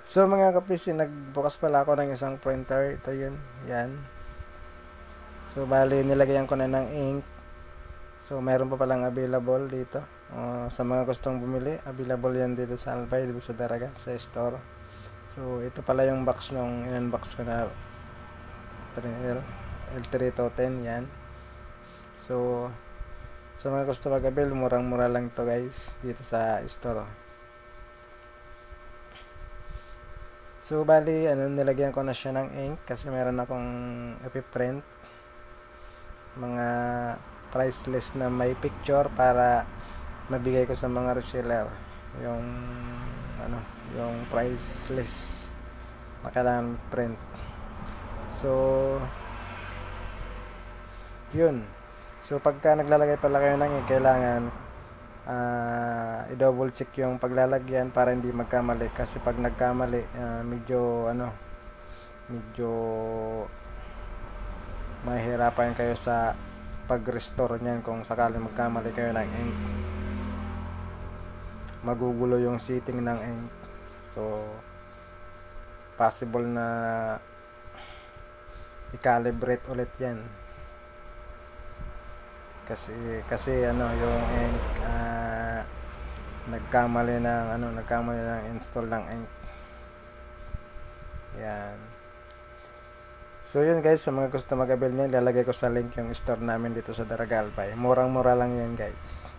So mga kapisi, nagbukas pala ako ng isang printer. Ito yun, yan. So bali nilagyan ko na ng ink. So meron pa palang available dito. Sa mga gustong bumili, available yan dito sa Albay, dito sa Daraga, sa store. So ito pala yung box nung in-unbox ko na printer, L3210, yan. So sa mga gusto mag-avail, murang-mura lang to guys, dito sa store. So bali nilagyan ko na siya ng ink kasi meron akong epiprint, mga price list na may picture para mabigay ko sa mga reseller yung ano yung price list na kailangan print. So yun, so pagka naglalagay pala kayo ng ink, kailangan i-double check yung paglalagyan para hindi magkamali, kasi pag nagkamali medyo mahihirapan kayo sa pag-restore niyan kung sakali magkamali kayo ng ink. Magugulo yung setting ng ink. So possible na i-calibrate ulit yan. Kasi yung ink nagkamali ng install ng ink. Yan. So yun guys, sa mga gusto mag-avail niyan, lalagay ko sa link yung store namin dito sa Daraga Albay. Murang-mura lang yan guys.